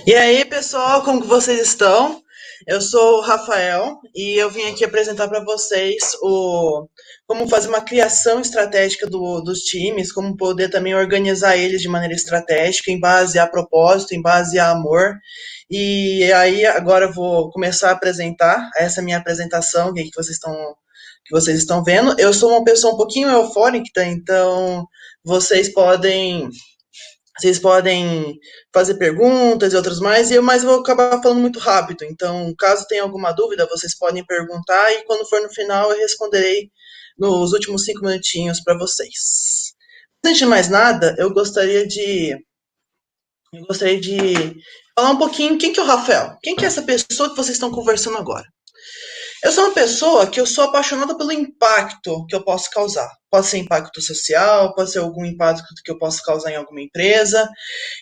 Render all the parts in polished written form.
E aí, pessoal, como que vocês estão? Eu sou o Rafael e eu vim aqui apresentar para vocês como fazer uma criação estratégica dos times, como poder também organizar eles de maneira estratégica, em base a propósito, em base a amor. E aí, agora eu vou começar a apresentar essa minha apresentação que vocês estão vendo. Eu sou uma pessoa um pouquinho eufórica, então vocês podem vocês podem fazer perguntas e outras mais, mas eu vou acabar falando muito rápido. Então, caso tenha alguma dúvida, vocês podem perguntar e quando for no final eu responderei nos últimos 5 minutinhos para vocês. Antes de mais nada, eu gostaria de falar um pouquinho quem que é o Rafael. Quem que é essa pessoa que vocês estão conversando agora? Eu sou uma pessoa que eu sou apaixonada pelo impacto que eu posso causar. Pode ser impacto social, pode ser algum impacto que eu possa causar em alguma empresa.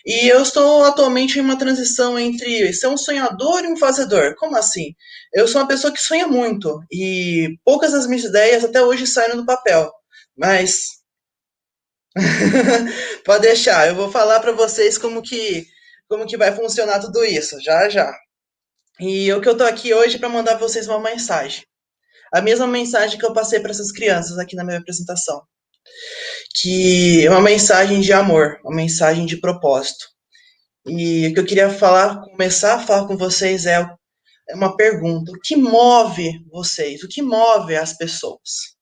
E eu estou atualmente em uma transição entre ser um sonhador e um fazedor. Como assim? Eu sou uma pessoa que sonha muito e poucas das minhas ideias até hoje saíram do papel. Mas pode deixar, eu vou falar para vocês como que vai funcionar tudo isso, já já. E o que eu tô aqui hoje para mandar para vocês uma mensagem. A mesma mensagem que eu passei para essas crianças aqui na minha apresentação, que é uma mensagem de amor, uma mensagem de propósito. E o que eu queria falar, começar a falar com vocês é uma pergunta: o que move vocês? O que move as pessoas?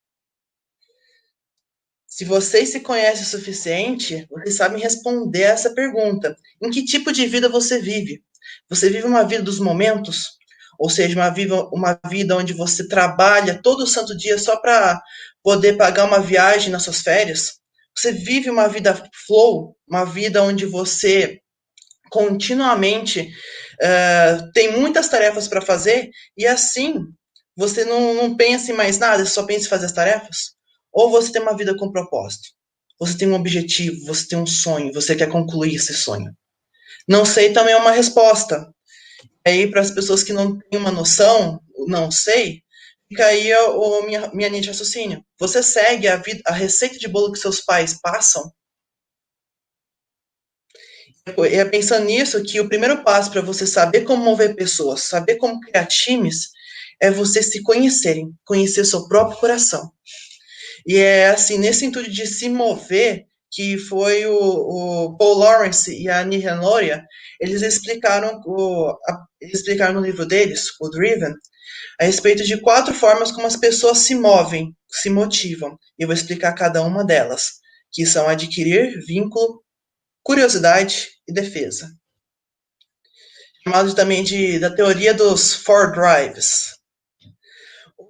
Se vocês se conhecem o suficiente, vocês sabem responder essa pergunta. Em que tipo de vida você vive? Você vive uma vida dos momentos? Ou seja, uma vida onde você trabalha todo santo dia só para poder pagar uma viagem nas suas férias? Você vive uma vida flow, uma vida onde você continuamente tem muitas tarefas para fazer e assim você não pensa em mais nada, você só pensa em fazer as tarefas? Ou você tem uma vida com propósito? Você tem um objetivo, você tem um sonho, você quer concluir esse sonho? Não sei também é uma resposta. Aí, para as pessoas que não têm uma noção, não sei, fica aí minha linha de raciocínio. Você segue a receita de bolo que seus pais passam? É pensando nisso que o primeiro passo para você saber como mover pessoas, saber como criar times, é você se conhecerem, conhecer seu próprio coração. E é assim, nesse intuito de se mover, que foi o Paul Lawrence e a Nihal Noria, eles explicaram no livro deles, o Driven, a respeito de 4 formas como as pessoas se movem, se motivam. E eu vou explicar cada uma delas, que são adquirir, vínculo, curiosidade e defesa, chamado também da teoria dos four drives.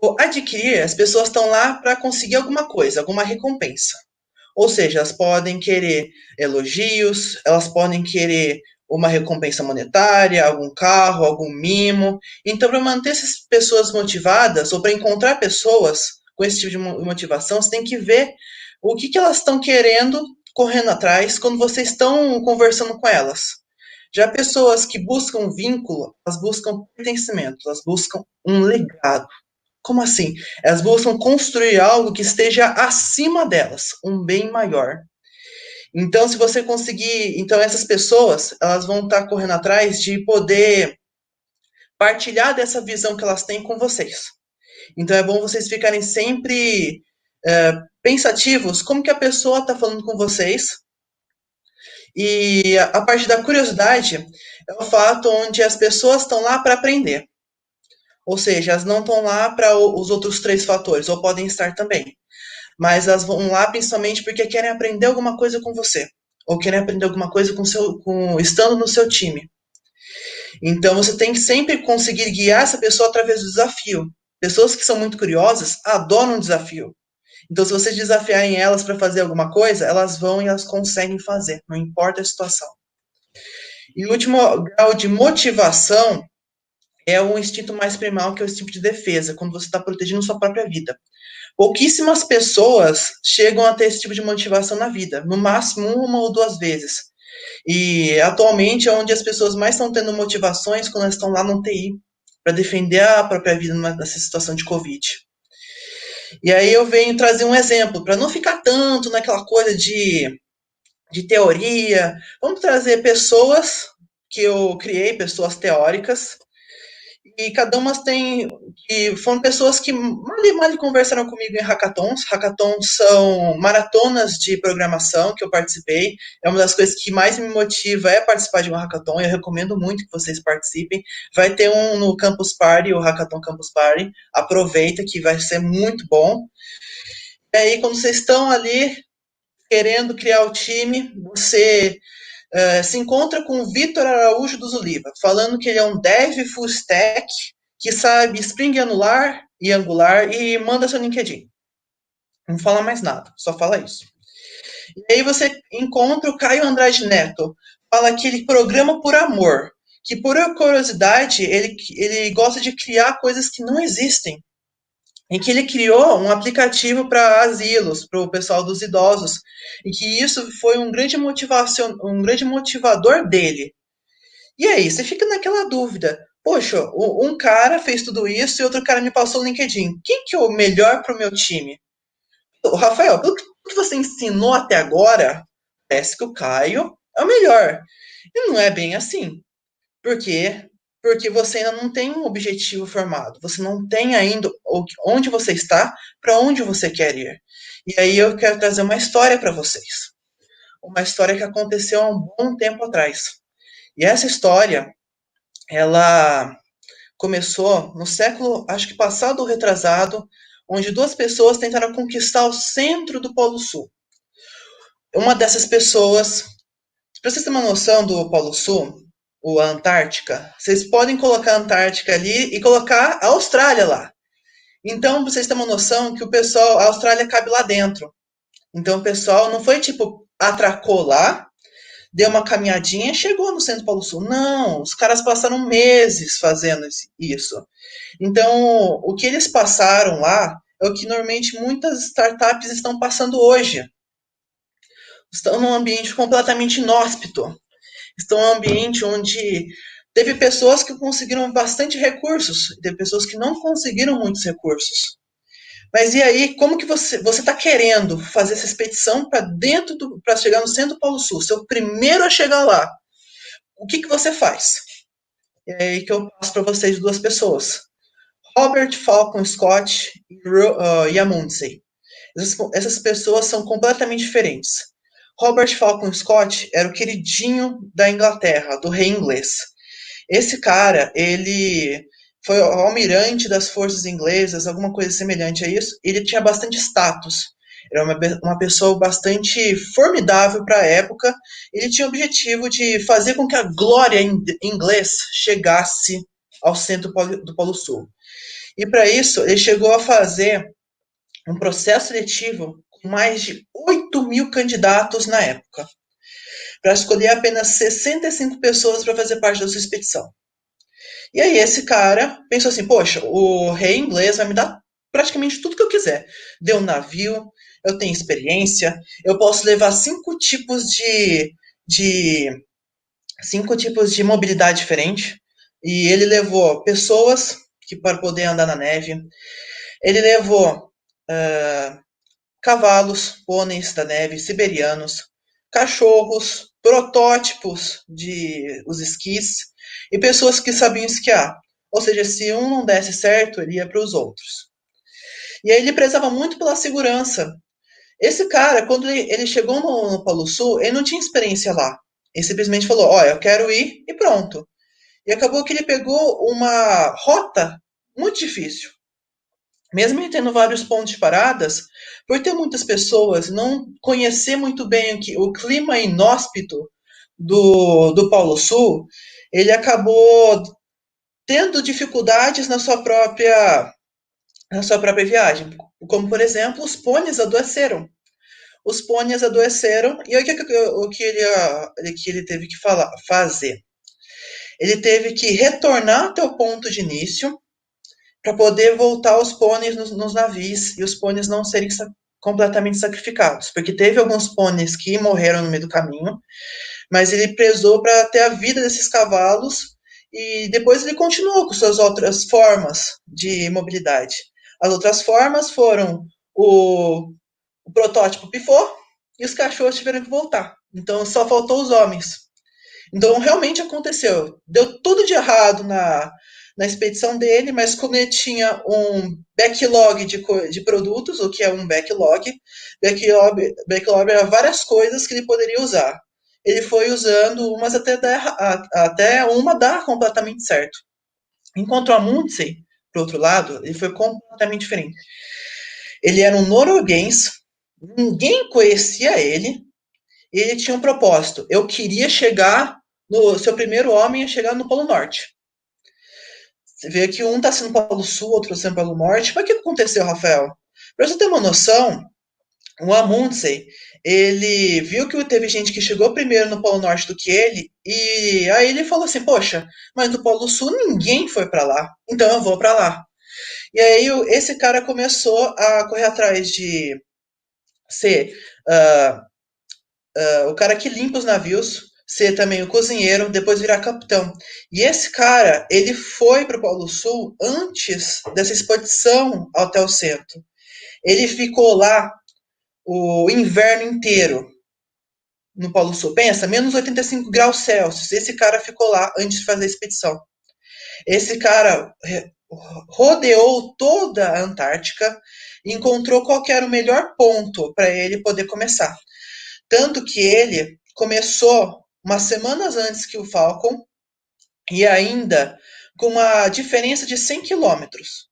O adquirir, as pessoas estão lá para conseguir alguma coisa, alguma recompensa. Ou seja, elas podem querer elogios, elas podem querer uma recompensa monetária, algum carro, algum mimo. Então, para manter essas pessoas motivadas, ou para encontrar pessoas com esse tipo de motivação, você tem que ver o que elas estão querendo, correndo atrás, quando vocês estão conversando com elas. Já pessoas que buscam vínculo, elas buscam pertencimento, elas buscam um legado. Como assim? Elas buscam construir algo que esteja acima delas, um bem maior. Então, se você conseguir, então essas pessoas, elas vão estar correndo atrás de poder partilhar dessa visão que elas têm com vocês. Então, é bom vocês ficarem sempre pensativos como que a pessoa está falando com vocês. E a parte da curiosidade é o fato onde as pessoas estão lá para aprender. Ou seja, elas não estão lá para os outros 3 fatores, ou podem estar também. Mas elas vão lá principalmente porque querem aprender alguma coisa com você, ou querem aprender alguma coisa estando no seu time. Então você tem que sempre conseguir guiar essa pessoa através do desafio. Pessoas que são muito curiosas adoram um desafio. Então, se vocês desafiarem elas para fazer alguma coisa, elas vão e elas conseguem fazer, não importa a situação. E o último grau de motivação é o instinto mais primal, que é o instinto de defesa, quando você está protegendo sua própria vida. Pouquíssimas pessoas chegam a ter esse tipo de motivação na vida, no máximo 1 ou 2 vezes. E atualmente é onde as pessoas mais estão tendo motivações quando elas estão lá no TI, para defender a própria vida nessa situação de Covid. E aí eu venho trazer um exemplo, para não ficar tanto naquela coisa de teoria, vamos trazer pessoas que eu criei, pessoas teóricas, e cada uma tem. E foram pessoas que mal conversaram comigo em hackathons. Hackathons são maratonas de programação que eu participei. É uma das coisas que mais me motiva é participar de um hackathon. Eu recomendo muito que vocês participem. Vai ter um no Campus Party, o Hackathon Campus Party. Aproveita que vai ser muito bom. E aí, quando vocês estão ali querendo criar o time, você se encontra com o Vitor Araújo dos Oliva, falando que ele é um dev full stack, que sabe Spring Angular e Angular, e manda seu LinkedIn. Não fala mais nada, só fala isso. E aí você encontra o Caio Andrade Neto, fala que ele programa por amor, que por curiosidade ele gosta de criar coisas que não existem, em que ele criou um aplicativo para asilos, para o pessoal dos idosos, e que isso foi um grande motivador dele. E aí, você fica naquela dúvida. Poxa, um cara fez tudo isso e outro cara me passou o LinkedIn. Quem que é o melhor para o meu time? O Rafael, pelo que você ensinou até agora, parece que o Caio é o melhor. E não é bem assim. Por quê? Porque você ainda não tem um objetivo formado. Você não tem ainda onde você está, para onde você quer ir. E aí eu quero trazer uma história para vocês. Uma história que aconteceu há um bom tempo atrás. E essa história, ela começou no século, acho que passado ou retrasado, onde duas pessoas tentaram conquistar o centro do Polo Sul. Uma dessas pessoas, para vocês terem uma noção do Polo Sul, a Antártica, vocês podem colocar a Antártica ali e colocar a Austrália lá. Então, vocês têm uma noção que o pessoal, a Austrália cabe lá dentro. Então, o pessoal não foi tipo, atracou lá, deu uma caminhadinha e chegou no centro do Polo Sul. Não, os caras passaram meses fazendo isso. Então, o que eles passaram lá é o que normalmente muitas startups estão passando hoje. Estão num ambiente completamente inóspito. Estão num ambiente onde teve pessoas que conseguiram bastante recursos, teve pessoas que não conseguiram muitos recursos. Mas e aí, como que você está querendo fazer essa expedição para chegar no centro do Polo Sul? Ser o primeiro a chegar lá. O que você faz? É aí que eu passo para vocês duas pessoas. Robert Falcon Scott e Amundsen. Essas pessoas são completamente diferentes. Robert Falcon Scott era o queridinho da Inglaterra, do rei inglês. Esse cara, ele foi almirante das forças inglesas, alguma coisa semelhante a isso. Ele tinha bastante status. Era uma pessoa bastante formidável para a época. Ele tinha o objetivo de fazer com que a glória inglesa chegasse ao centro do Polo Sul. E para isso, ele chegou a fazer um processo seletivo com mais de 8.000 candidatos na época, para escolher apenas 65 pessoas para fazer parte da sua expedição. E aí esse cara pensou assim, poxa, o rei inglês vai me dar praticamente tudo que eu quiser. Deu um navio, eu tenho experiência, eu posso levar cinco tipos de mobilidade diferente. E ele levou pessoas para poder andar na neve. Ele levou cavalos, pôneis da neve, siberianos, cachorros, protótipos de os esquis e pessoas que sabiam esquiar. Ou seja, se um não desse certo, ele ia para os outros. E aí ele prezava muito pela segurança. Esse cara, quando ele chegou no Polo Sul, ele não tinha experiência lá. Ele simplesmente falou, olha, eu quero ir e pronto. E acabou que ele pegou uma rota muito difícil. Mesmo ele tendo vários pontos de paradas, por ter muitas pessoas, não conhecer muito bem o clima inóspito do Polo Sul, ele acabou tendo dificuldades na sua própria viagem. Como, por exemplo, os pôneis adoeceram. Os pôneis adoeceram e o que ele teve que fazer? Ele teve que retornar até o ponto de início para poder voltar os pôneis nos navios e os pôneis não serem completamente sacrificados, porque teve alguns pôneis que morreram no meio do caminho, mas ele prezou para ter a vida desses cavalos e depois ele continuou com suas outras formas de mobilidade. As outras formas foram o protótipo pifou e os cachorros tiveram que voltar. Então só faltou os homens. Então, realmente aconteceu. Deu tudo de errado na expedição dele, mas como ele tinha um backlog de produtos, o que é um backlog? Backlog era várias coisas que ele poderia usar. Ele foi usando umas até uma dar completamente certo. Enquanto o Amundsen, por outro lado, ele foi completamente diferente. Ele era um norueguês, ninguém conhecia ele, e ele tinha um propósito. Eu queria chegar no seu primeiro homem a chegar no Polo Norte. Você vê que um está sendo Polo Sul, outro sendo Polo Norte. Mas o que aconteceu, Rafael? Para você ter uma noção, o Amundsen, ele viu que teve gente que chegou primeiro no Polo Norte do que ele, e aí ele falou assim, poxa, mas no Polo Sul ninguém foi para lá, então eu vou para lá. E aí esse cara começou a correr atrás de ser uh, o cara que limpa os navios, ser também o cozinheiro, depois virar capitão. E esse cara, ele foi para o Polo Sul antes dessa expedição até o centro. Ele ficou lá o inverno inteiro no Polo Sul. Pensa, menos 85 graus Celsius. Esse cara ficou lá antes de fazer a expedição. Esse cara rodeou toda a Antártica e encontrou qual era o melhor ponto para ele poder começar. Tanto que ele começou umas semanas antes que o Falcon e ainda com uma diferença de 100 quilômetros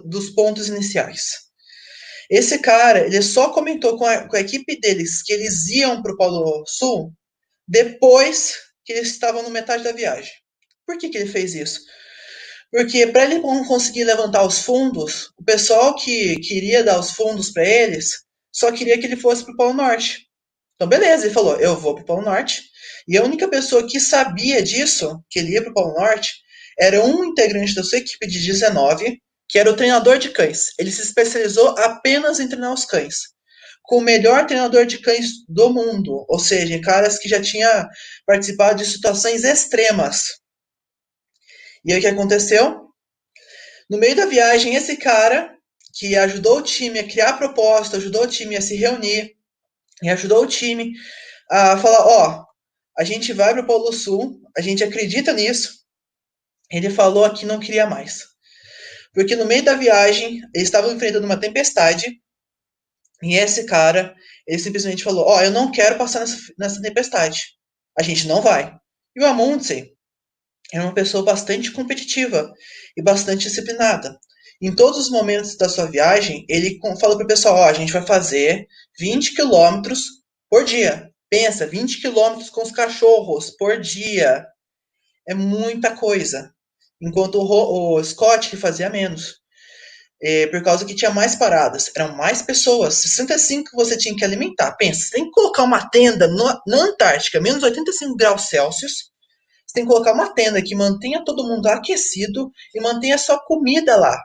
dos pontos iniciais. Esse cara, ele só comentou com a equipe deles que eles iam para o Polo Sul depois que eles estavam no metade da viagem. Por que ele fez isso? Porque para ele conseguir levantar os fundos, o pessoal que queria dar os fundos para eles só queria que ele fosse para o Polo Norte. Então, beleza, ele falou: eu vou para o Polo Norte. E a única pessoa que sabia disso, que ele ia para o Polo Norte, era um integrante da sua equipe de 19, que era o treinador de cães. Ele se especializou apenas em treinar os cães. Com o melhor treinador de cães do mundo, ou seja, caras que já tinha participado de situações extremas. E aí o que aconteceu? No meio da viagem, esse cara, que ajudou o time a criar propósito, ajudou o time a se reunir, e ajudou o time a falar, ó, a gente vai para o Polo Sul, a gente acredita nisso. Ele falou que não queria mais. Porque no meio da viagem, eles estavam enfrentando uma tempestade, e esse cara, ele simplesmente falou, ó, eu não quero passar nessa tempestade. A gente não vai. E o Amundsen era uma pessoa bastante competitiva e bastante disciplinada. Em todos os momentos da sua viagem, ele falou para o pessoal, ó, a gente vai fazer 20 quilômetros por dia. Pensa, 20 quilômetros com os cachorros por dia. É muita coisa. Enquanto o Scott que fazia menos. Por causa que tinha mais paradas. Eram mais pessoas. 65 você tinha que alimentar. Pensa, você tem que colocar uma tenda na Antártica, menos 85 graus Celsius. Você tem que colocar uma tenda que mantenha todo mundo aquecido e mantenha sua comida lá.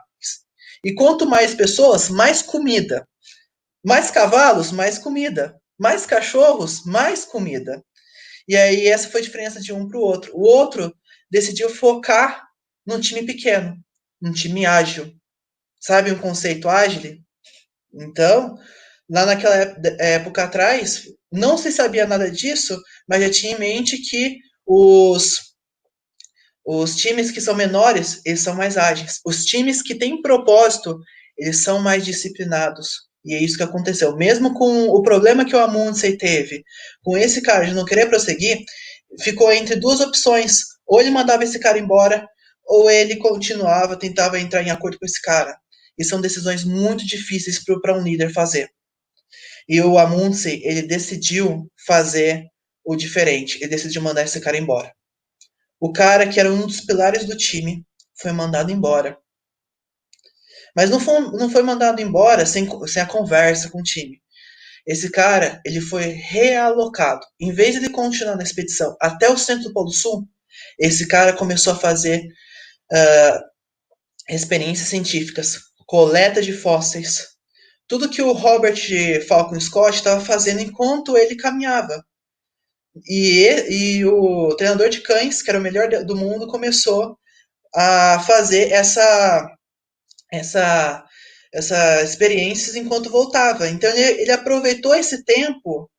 E quanto mais pessoas, mais comida. Mais cavalos, mais comida. Mais cachorros, mais comida. E aí essa foi a diferença de um para o outro. O outro decidiu focar num time pequeno, num time ágil. Sabe um conceito ágil? Então, lá naquela época atrás, não se sabia nada disso, mas já tinha em mente que os times que são menores, eles são mais ágeis. Os times que têm propósito, eles são mais disciplinados. E é isso que aconteceu. Mesmo com o problema que o Amundsen teve, com esse cara de não querer prosseguir, ficou entre duas opções. Ou ele mandava esse cara embora, ou ele continuava, tentava entrar em acordo com esse cara. E são decisões muito difíceis para um líder fazer. E o Amundsen, ele decidiu fazer o diferente. Ele decidiu mandar esse cara embora. O cara que era um dos pilares do time foi mandado embora. Mas não foi mandado embora sem a conversa com o time. Esse cara, ele foi realocado. Em vez de ele continuar na expedição até o centro do Polo Sul, esse cara começou a fazer experiências científicas, coleta de fósseis, tudo que o Robert Falcon Scott estava fazendo enquanto ele caminhava. E o treinador de cães, que era o melhor do mundo, começou a fazer essa, essa experiências enquanto voltava. Então ele aproveitou esse tempo,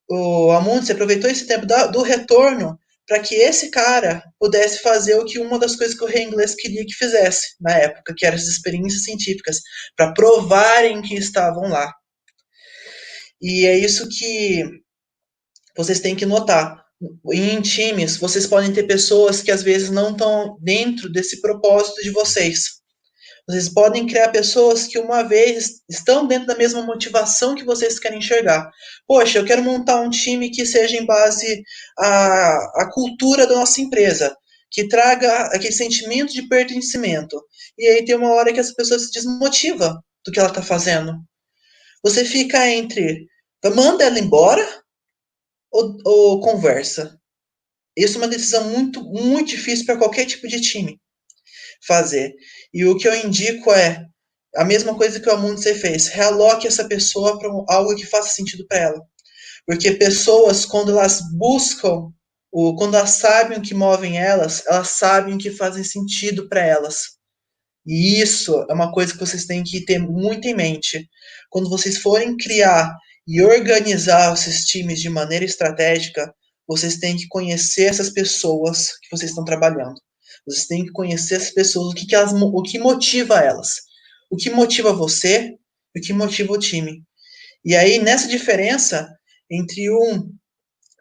o Amundsen aproveitou esse tempo do retorno para que esse cara pudesse fazer o que uma das coisas que o rei inglês queria que fizesse na época, que eram as experiências científicas, para provarem que estavam lá. E é isso que vocês têm que notar. Em times, vocês podem ter pessoas que às vezes não estão dentro desse propósito de vocês. Vocês podem criar pessoas que uma vez estão dentro da mesma motivação que vocês querem enxergar. Poxa, eu quero montar um time que seja em base à cultura da nossa empresa, que traga aquele sentimento de pertencimento. E aí tem uma hora que essa pessoa se desmotiva do que ela está fazendo. Você fica entre manda ela embora ou conversa. Isso é uma decisão muito, muito difícil para qualquer tipo de time fazer. E o que eu indico é a mesma coisa que o Amundsen fez. Realoque essa pessoa para algo que faça sentido para ela. Porque pessoas, quando elas buscam, quando elas sabem o que movem elas sabem o que fazem sentido para elas. E isso é uma coisa que vocês têm que ter muito em mente. Quando vocês forem criar e organizar esses times de maneira estratégica, vocês têm que conhecer essas pessoas que vocês estão trabalhando. Vocês têm que conhecer essas pessoas, o que motiva elas. O que motiva você e o que motiva o time. E aí, nessa diferença entre um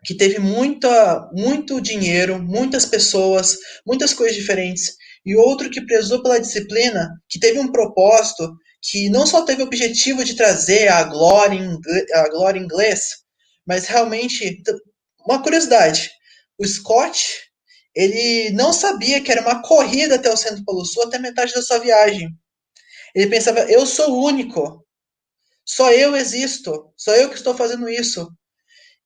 que teve muito dinheiro, muitas pessoas, muitas coisas diferentes, e outro que prezou pela disciplina, que teve um propósito, que não só teve o objetivo de trazer a glória em inglês, mas realmente, uma curiosidade, o Scott, ele não sabia que era uma corrida até o Centro Polo Sul até metade da sua viagem. Ele pensava, eu sou o único, só eu existo, só eu que estou fazendo isso.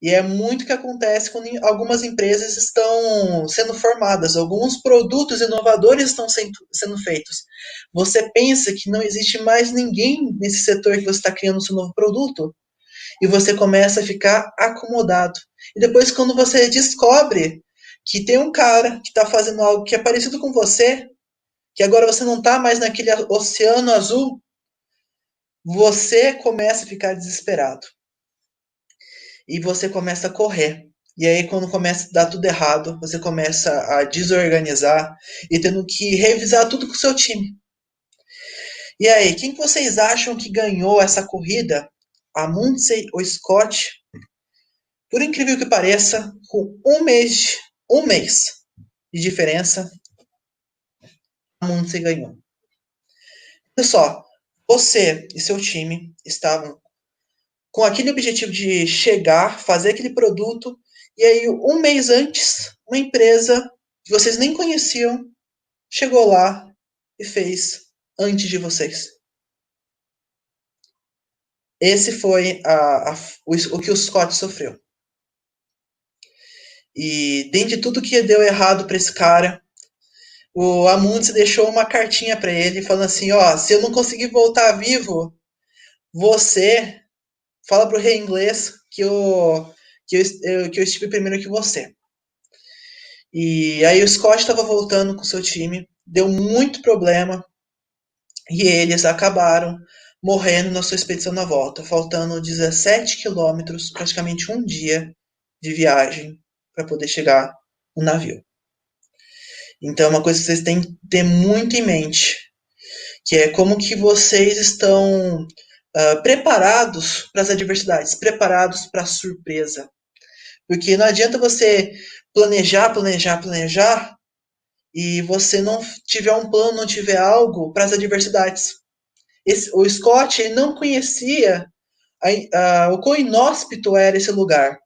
E é muito o que acontece quando algumas empresas estão sendo formadas, alguns produtos inovadores estão sendo feitos. Você pensa que não existe mais ninguém nesse setor que você está criando o seu novo produto, e você começa a ficar acomodado. E depois, quando você descobre que tem um cara que está fazendo algo que é parecido com você, que agora você não está mais naquele oceano azul, você começa a ficar desesperado. E você começa a correr. E aí, quando começa a dar tudo errado, você começa a desorganizar e tendo que revisar tudo com o seu time. E aí, quem que vocês acham que ganhou essa corrida? A Mundsey ou Scott? Por incrível que pareça, com um mês de diferença, a Mundsey ganhou. Olha só, você e seu time estavam com aquele objetivo de chegar, fazer aquele produto, e aí um mês antes, uma empresa que vocês nem conheciam chegou lá e fez antes de vocês. Esse foi o que o Scott sofreu. E dentro de tudo que deu errado para esse cara, o Amundsen deixou uma cartinha para ele falando assim, ó, se eu não conseguir voltar vivo, você fala pro rei inglês que eu estive primeiro que você. E aí o Scott estava voltando com o seu time, deu muito problema e eles acabaram morrendo na sua expedição na volta, faltando 17 quilômetros, praticamente um dia de viagem para poder chegar no navio. Então, é uma coisa que vocês têm que ter muito em mente, que é como que vocês estão preparados para as adversidades, preparados para a surpresa. Porque não adianta você planejar, e você não tiver um plano, não tiver algo para as adversidades. O Scott ele não conhecia o quão inóspito era esse lugar.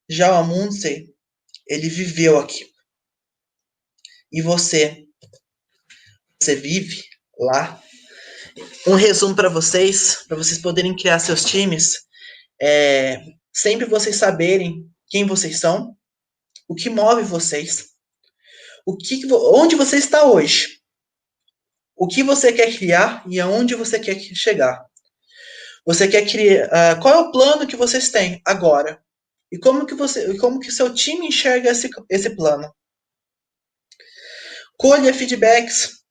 Já o Amundsen, ele viveu aqui. E você vive lá. Um resumo para vocês poderem criar seus times, sempre vocês saberem quem vocês são, o que move vocês, onde você está hoje, o que você quer criar e aonde você quer chegar. Você quer criar, qual é o plano que vocês têm agora? E como que seu time enxerga esse plano? Colha feedbacks,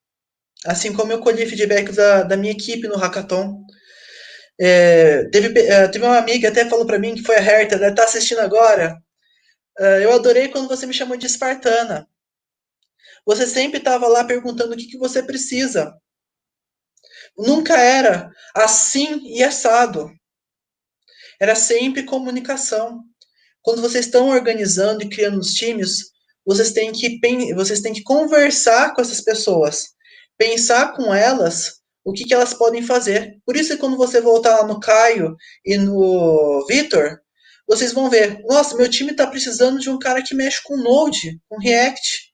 assim como eu colhi feedbacks da minha equipe no Hackathon. Teve uma amiga até falou para mim que foi a Herta, ela está assistindo agora. Eu adorei quando você me chamou de espartana. Você sempre estava lá perguntando o que você precisa. Nunca era assim e assado. Era sempre comunicação. Quando vocês estão organizando e criando os times, vocês têm que conversar com essas pessoas, pensar com elas o que elas podem fazer. Por isso, quando você voltar lá no Caio e no Vitor, vocês vão ver, nossa, meu time está precisando de um cara que mexe com Node, com React,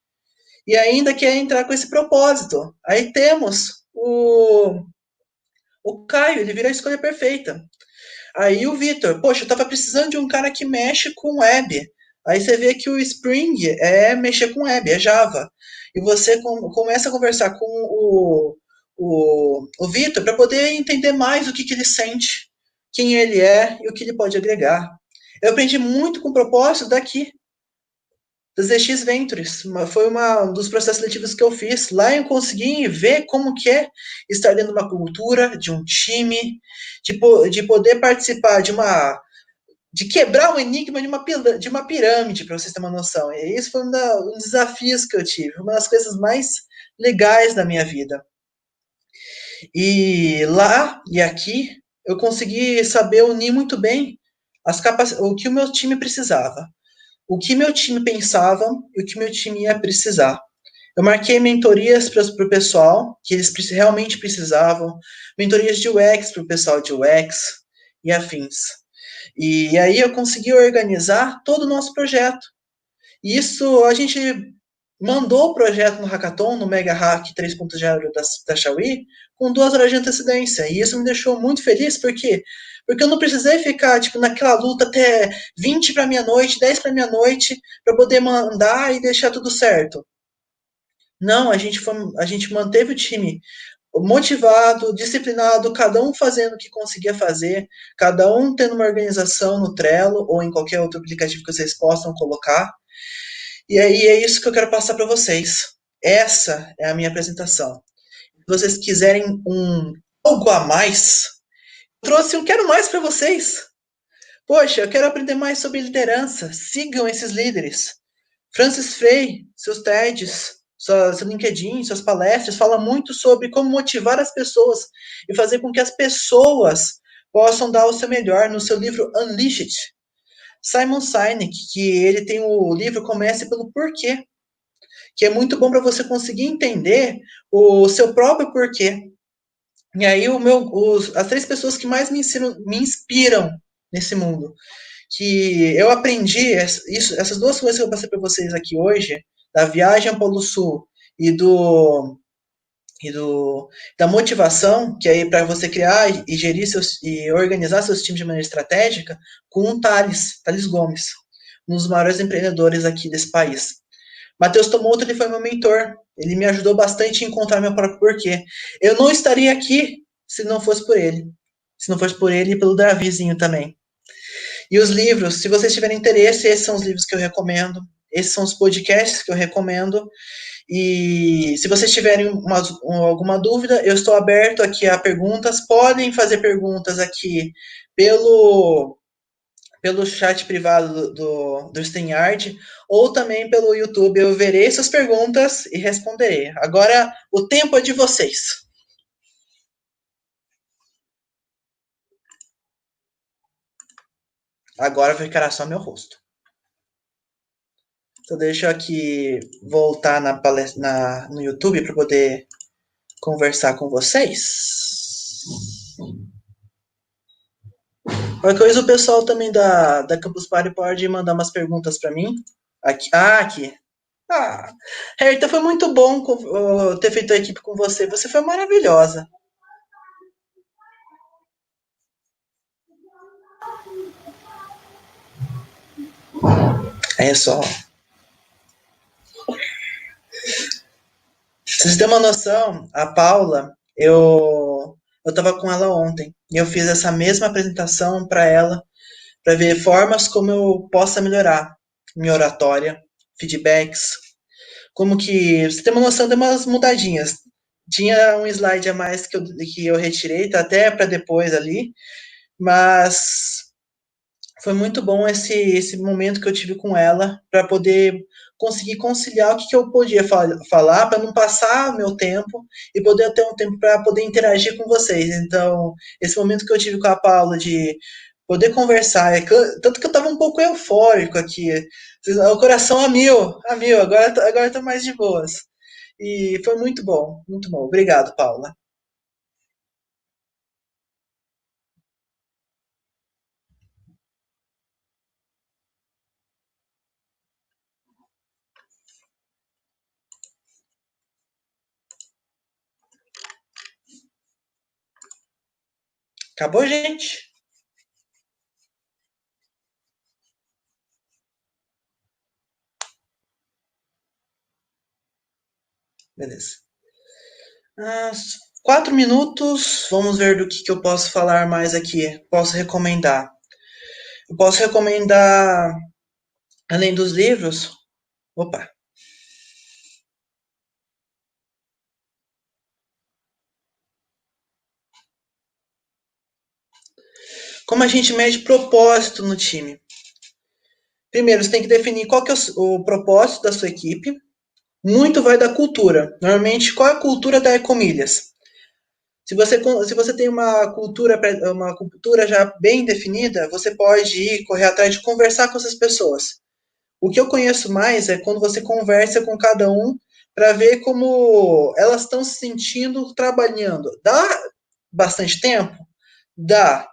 e ainda quer entrar com esse propósito. Aí temos o Caio, ele vira a escolha perfeita. Aí o Vitor, poxa, eu tava precisando de um cara que mexe com web. Aí você vê que o Spring é mexer com web, é Java. E você começa a conversar com o Vitor para poder entender mais o que ele sente, quem ele é e o que ele pode agregar. Eu aprendi muito com o propósito daqui, das ZX Ventures. Foi um dos processos seletivos que eu fiz. Lá eu consegui ver como que é estar dentro de uma cultura, de um time, de poder participar de quebrar o enigma de uma pirâmide, para vocês terem uma noção. E isso foi um dos desafios que eu tive, uma das coisas mais legais da minha vida. E lá e aqui eu consegui saber unir muito bem o que o meu time precisava, o que meu time pensava e o que meu time ia precisar. Eu marquei mentorias para o pessoal, que eles realmente precisavam, mentorias de UX para o pessoal de UX e afins. E aí eu consegui organizar todo o nosso projeto. E isso a gente mandou o projeto no Hackathon, no Mega Hack 3.0 da Xiaomi, com 2 horas de antecedência. E isso me deixou muito feliz, porque eu não precisei ficar tipo, naquela luta até 20 para meia-noite, 10 para meia-noite, para poder mandar e deixar tudo certo. Não, a gente manteve o time motivado, disciplinado, cada um fazendo o que conseguia fazer, cada um tendo uma organização no Trello ou em qualquer outro aplicativo que vocês possam colocar. E aí é isso que eu quero passar para vocês. Essa é a minha apresentação. Se vocês quiserem algo a mais, eu trouxe um quero mais para vocês. Poxa, eu quero aprender mais sobre liderança. Sigam esses líderes. Francis Frey, seus TEDs, seu LinkedIn, suas palestras, fala muito sobre como motivar as pessoas e fazer com que as pessoas possam dar o seu melhor no seu livro Unleashed. Simon Sinek, que ele tem o livro Comece pelo Porquê, que é muito bom para você conseguir entender o seu próprio porquê. E aí as 3 pessoas que mais me inspiram nesse mundo, que eu aprendi essas 2 coisas que eu passei para vocês aqui hoje, da viagem ao Polo Sul e e do da motivação, que é para você criar e gerir e organizar seus times de maneira estratégica, com o Thales Gomes, um dos maiores empreendedores aqui desse país. Matheus Tomoto, ele foi meu mentor. Ele me ajudou bastante a encontrar meu próprio porquê. Eu não estaria aqui se não fosse por ele. Se não fosse por ele e pelo Davizinho também. E os livros, se vocês tiverem interesse, esses são os livros que eu recomendo. Esses são os podcasts que eu recomendo. E se vocês tiverem alguma dúvida, eu estou aberto aqui a perguntas. Podem fazer perguntas aqui pelo, pelo chat privado do StreamYard ou também pelo YouTube. Eu verei suas perguntas e responderei. Agora, o tempo é de vocês. Agora ficará só meu rosto. Então, deixa eu aqui voltar no YouTube para poder conversar com vocês. Qualquer coisa, o pessoal também da Campus Party pode mandar umas perguntas para mim. Aqui. Ah, aqui. Ah, Herta, foi muito bom ter feito a equipe com você. Você foi maravilhosa. É só. Pra vocês terem uma noção, a Paula, eu tava com ela ontem e eu fiz essa mesma apresentação para ela, para ver formas como eu possa melhorar minha oratória, feedbacks, como que você tem uma noção de umas mudadinhas. Tinha um slide a mais que eu retirei, tá até para depois ali, mas foi muito bom esse momento que eu tive com ela para poder conseguir conciliar o que eu podia falar para não passar meu tempo e poder ter um tempo para poder interagir com vocês. Então, esse momento que eu tive com a Paula de poder conversar, tanto que eu estava um pouco eufórico aqui, o coração a mil, agora tô mais de boas. E foi muito bom, muito bom. Obrigado, Paula. Acabou, gente? Beleza. Ah, 4 minutos. Vamos ver do que eu posso falar mais aqui. Posso recomendar. Eu posso recomendar, além dos livros. Opa! Como a gente mede propósito no time? Primeiro, você tem que definir qual que é o propósito da sua equipe. Muito vai da cultura. Normalmente, qual é a cultura da Ecomilhas? Se você tem uma cultura já bem definida, você pode ir correr atrás de conversar com essas pessoas. O que eu conheço mais é quando você conversa com cada um para ver como elas estão se sentindo trabalhando. Dá bastante tempo? Dá.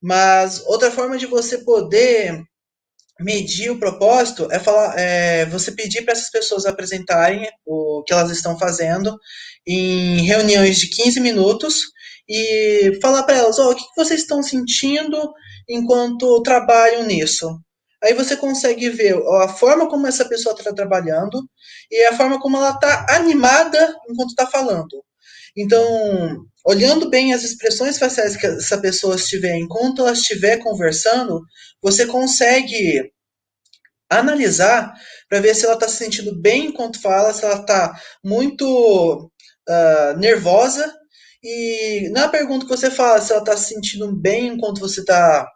Mas outra forma de você poder medir o propósito você pedir para essas pessoas apresentarem o que elas estão fazendo em reuniões de 15 minutos e falar para elas, o que vocês estão sentindo enquanto trabalham nisso. Aí você consegue ver a forma como essa pessoa está trabalhando e a forma como ela está animada enquanto está falando. Então, olhando bem as expressões faciais que essa pessoa estiver enquanto ela estiver conversando, você consegue analisar para ver se ela está se sentindo bem enquanto fala, se ela está muito nervosa. E na pergunta que você fala, se ela está se sentindo bem enquanto você está.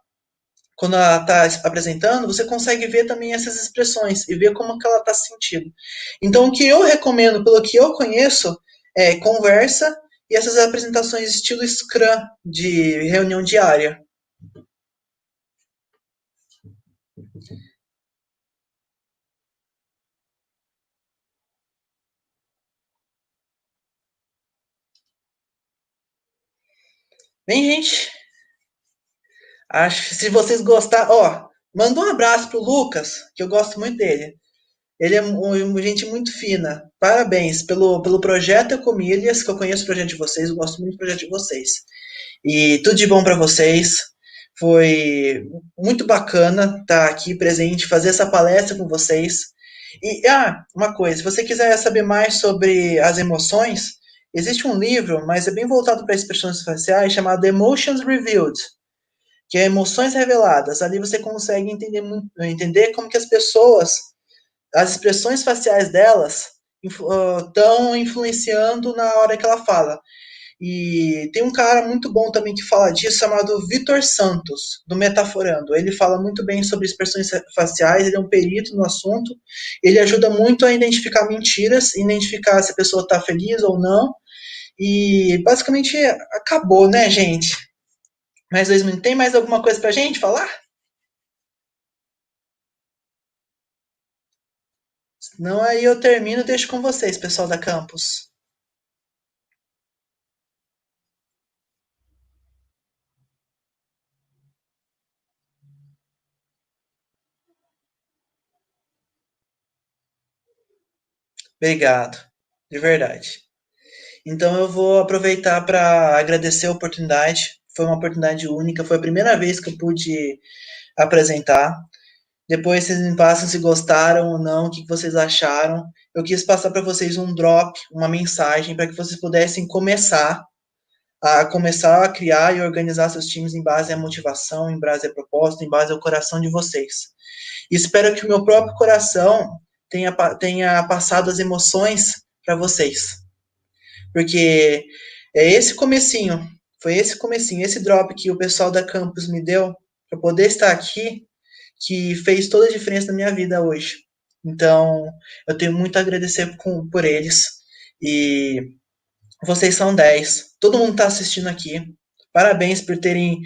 Quando ela está apresentando, você consegue ver também essas expressões e ver como que ela está se sentindo. Então, o que eu recomendo, pelo que eu conheço, é conversa e essas apresentações estilo Scrum de reunião diária. Bem, gente, acho que se vocês gostarem, manda um abraço pro Lucas, que eu gosto muito dele. Ele é uma gente muito fina. Parabéns pelo projeto Ecomilhas, que eu conheço o projeto de vocês, eu gosto muito do projeto de vocês. E tudo de bom para vocês. Foi muito bacana estar aqui presente, fazer essa palestra com vocês. E, uma coisa, se você quiser saber mais sobre as emoções, existe um livro, mas é bem voltado para expressões faciais, chamado Emotions Revealed, que é Emoções Reveladas. Ali você consegue entender como que as pessoas, as expressões faciais delas estão influenciando na hora que ela fala. E tem um cara muito bom também que fala disso, chamado Vitor Santos, do Metaforando. Ele fala muito bem sobre expressões faciais, ele é um perito no assunto. Ele ajuda muito a identificar mentiras, identificar se a pessoa está feliz ou não. E basicamente acabou, né, gente? Mais 2 minutos. Tem mais alguma coisa pra gente falar? Não, aí eu termino e deixo com vocês, pessoal da campus. Obrigado, de verdade. Então eu vou aproveitar para agradecer a oportunidade. Foi uma oportunidade única, foi a primeira vez que eu pude apresentar. Depois vocês me passam se gostaram ou não, o que vocês acharam. Eu quis passar para vocês um drop, uma mensagem, para que vocês pudessem começar a criar e organizar seus times em base à motivação, em base à proposta, em base ao coração de vocês. E espero que o meu próprio coração tenha passado as emoções para vocês. Porque é esse comecinho, foi esse comecinho, esse drop que o pessoal da campus me deu, para poder estar aqui, que fez toda a diferença na minha vida hoje. Então, eu tenho muito a agradecer por eles. E vocês são 10. Todo mundo está assistindo aqui. Parabéns por terem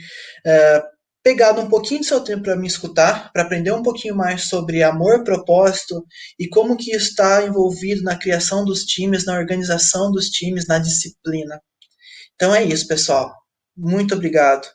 pegado um pouquinho do seu tempo para me escutar, para aprender um pouquinho mais sobre amor, propósito e como que está envolvido na criação dos times, na organização dos times, na disciplina. Então é isso, pessoal. Muito obrigado.